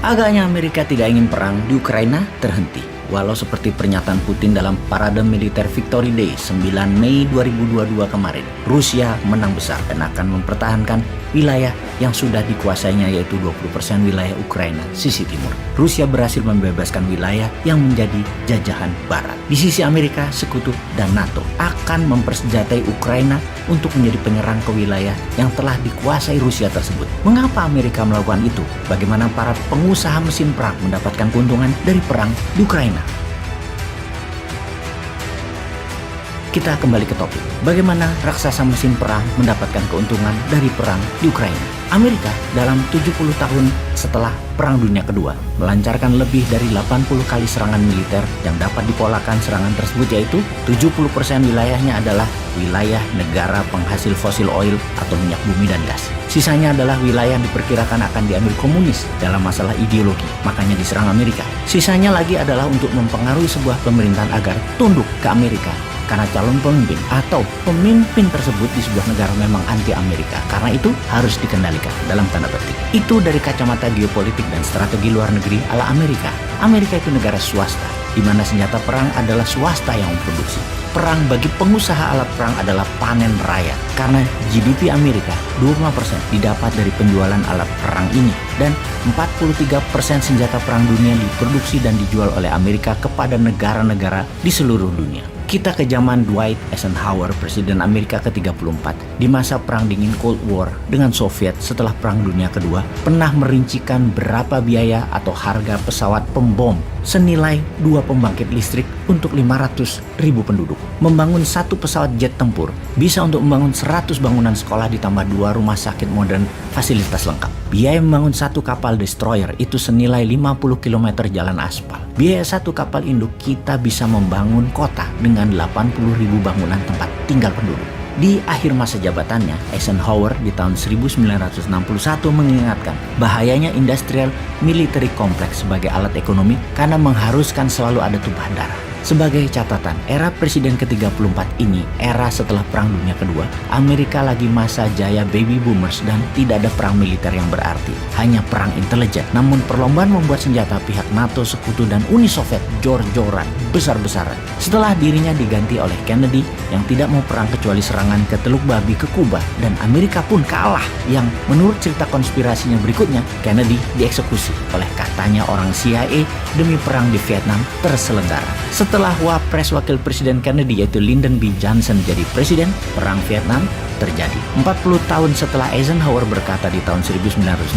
Agaknya Amerika tidak ingin perang di Ukraina terhenti. Walau seperti pernyataan Putin dalam parade militer Victory Day 9 Mei 2022 kemarin, Rusia menang besar dan akan mempertahankan wilayah yang sudah dikuasainya, yaitu 20% wilayah Ukraina sisi timur. Rusia berhasil membebaskan wilayah yang menjadi jajahan Barat. Di sisi Amerika, sekutu, dan NATO akan mempersenjatai Ukraina untuk menjadi penyerang ke wilayah yang telah dikuasai Rusia tersebut. Mengapa Amerika melakukan itu? Bagaimana para pengusaha mesin perang mendapatkan keuntungan dari perang di Ukraina? Kita kembali ke topik. Bagaimana raksasa mesin perang mendapatkan keuntungan dari perang di Ukraina? Amerika dalam 70 tahun setelah Perang Dunia Kedua melancarkan lebih dari 80 kali serangan militer yang dapat dipolakan serangan tersebut, yaitu 70% wilayahnya adalah wilayah negara penghasil fosil oil atau minyak bumi dan gas. Sisanya adalah wilayah yang diperkirakan akan diambil komunis dalam masalah ideologi, makanya diserang Amerika. Sisanya lagi adalah untuk mempengaruhi sebuah pemerintahan agar tunduk ke Amerika karena calon pemimpin atau pemimpin tersebut di sebuah negara memang anti Amerika. Karena itu harus dikendalikan dalam tanda petik. Itu dari kacamata geopolitik dan strategi luar negeri ala Amerika. Amerika itu negara swasta, di mana senjata perang adalah swasta yang memproduksi. Perang bagi pengusaha alat perang adalah panen raya, karena GDP Amerika 25% didapat dari penjualan alat perang ini, dan 43% senjata perang dunia diproduksi dan dijual oleh Amerika kepada negara-negara di seluruh dunia. Kita ke zaman Dwight Eisenhower, Presiden Amerika ke-34. Di masa Perang Dingin Cold War dengan Soviet setelah Perang Dunia Kedua, pernah merincikan berapa biaya atau harga pesawat pembom senilai 2 pembangkit listrik untuk 500.000 penduduk. Membangun satu pesawat jet tempur bisa untuk membangun 100 bangunan sekolah ditambah 2 rumah sakit modern fasilitas lengkap. Biaya membangun satu kapal destroyer itu senilai 50 km jalan aspal. Biaya satu kapal induk kita bisa membangun kota dengan 80.000 bangunan tempat tinggal penduduk. Di akhir masa jabatannya, Eisenhower di tahun 1961 mengingatkan bahayanya industrial military complex sebagai alat ekonomi karena mengharuskan selalu ada tumpah darah. Sebagai catatan, era Presiden ke-34 ini, era setelah Perang Dunia Kedua, Amerika lagi masa jaya baby boomers dan tidak ada perang militer yang berarti, hanya perang intelijen. Namun perlombaan membuat senjata pihak NATO, Sekutu, dan Uni Soviet jor-joran, besar-besaran. Setelah dirinya diganti oleh Kennedy yang tidak mau perang kecuali serangan ke Teluk Babi ke Kuba, dan Amerika pun kalah, yang menurut cerita konspirasinya berikutnya, Kennedy dieksekusi oleh katanya orang CIA demi perang di Vietnam terselenggara. Setelah Wapres Wakil Presiden Kennedy yaitu Lyndon B. Johnson jadi presiden, perang Vietnam terjadi. 40 tahun setelah Eisenhower berkata di tahun 1961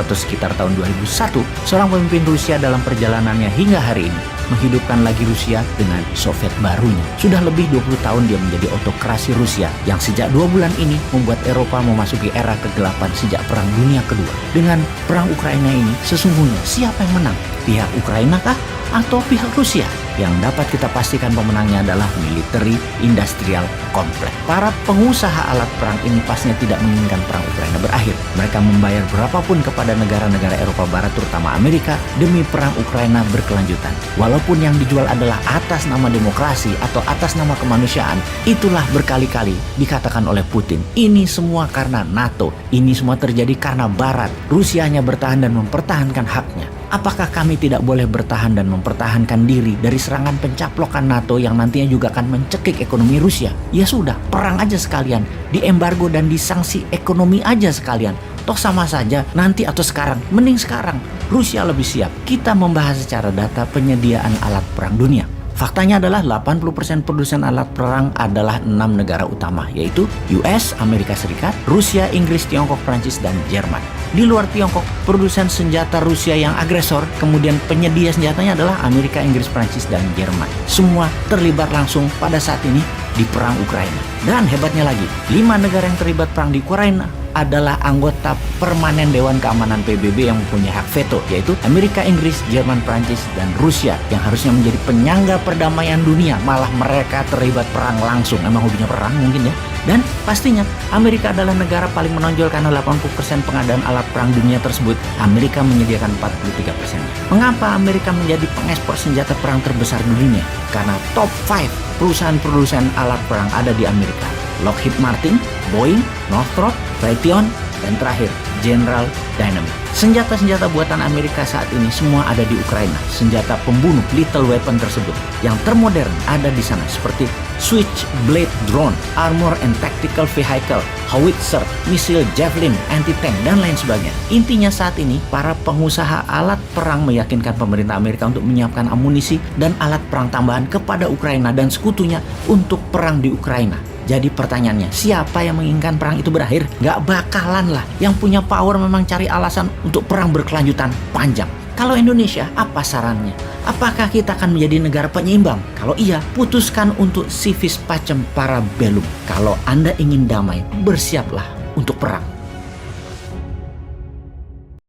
atau sekitar tahun 2001, seorang pemimpin Rusia dalam perjalanannya hingga hari ini menghidupkan lagi Rusia dengan Soviet barunya. Sudah lebih 20 tahun dia menjadi autokrasi Rusia yang sejak 2 bulan ini membuat Eropa memasuki era kegelapan sejak Perang Dunia Kedua. Dengan perang Ukraina ini, sesungguhnya siapa yang menang? Pihak Ukraina kah? Atau pihak Rusia? Yang dapat kita pastikan pemenangnya adalah military industrial complex. Para pengusaha alat perang ini pastinya tidak menginginkan perang Ukraina berakhir. Mereka membayar berapapun kepada negara-negara Eropa Barat terutama Amerika demi perang Ukraina berkelanjutan. Walaupun yang dijual adalah atas nama demokrasi atau atas nama kemanusiaan, itulah berkali-kali dikatakan oleh Putin. Ini semua karena NATO. Ini semua terjadi karena Barat. Rusia hanya bertahan dan mempertahankan haknya. Apakah kami tidak boleh bertahan dan mempertahankan diri dari serangan pencaplokan NATO yang nantinya juga akan mencekik ekonomi Rusia? Ya sudah, perang aja sekalian, diembargo dan disanksi ekonomi aja sekalian. Toh sama saja, nanti atau sekarang, mending sekarang. Rusia lebih siap. Kita membahas secara data penyediaan alat perang dunia. Faktanya adalah 80% produsen alat perang adalah 6 negara utama, yaitu US, Amerika Serikat, Rusia, Inggris, Tiongkok, Prancis, dan Jerman. Di luar Tiongkok, produsen senjata Rusia yang agresor, kemudian penyedia senjatanya adalah Amerika, Inggris, Prancis, dan Jerman. Semua terlibat langsung pada saat ini di perang Ukraina. Dan hebatnya lagi, 5 negara yang terlibat perang di Ukraina adalah anggota permanen Dewan Keamanan PBB yang mempunyai hak veto, yaitu Amerika, Inggris, Jerman, Prancis, dan Rusia yang harusnya menjadi penyangga perdamaian dunia. Malah mereka terlibat perang langsung. Emang hobinya perang mungkin ya. Dan pastinya Amerika adalah negara paling menonjol karena 80% pengadaan alat perang dunia tersebut Amerika menyediakan 43%. Mengapa Amerika menjadi pengekspor senjata perang terbesar di dunia? Karena top 5 perusahaan-perusahaan alat perang ada di Amerika. Lockheed Martin, Boeing, Northrop, Raytheon, Dan terakhir, General Dynamite. Senjata-senjata buatan Amerika saat ini semua ada di Ukraina. Senjata pembunuh lethal weapon tersebut yang termodern ada di sana seperti Switchblade drone, armor and tactical vehicle, howitzer, misil javelin, anti-tank, dan lain sebagainya. Intinya saat ini, para pengusaha alat perang meyakinkan pemerintah Amerika untuk menyiapkan amunisi dan alat perang tambahan kepada Ukraina dan sekutunya untuk perang di Ukraina. Jadi pertanyaannya, siapa yang menginginkan perang itu berakhir? Gak bakalan lah. Yang punya power memang cari alasan untuk perang berkelanjutan panjang. Kalau Indonesia, apa sarannya? Apakah kita akan menjadi negara penyeimbang? Kalau iya, putuskan untuk civis pacem para bellum. Kalau Anda ingin damai, bersiaplah untuk perang.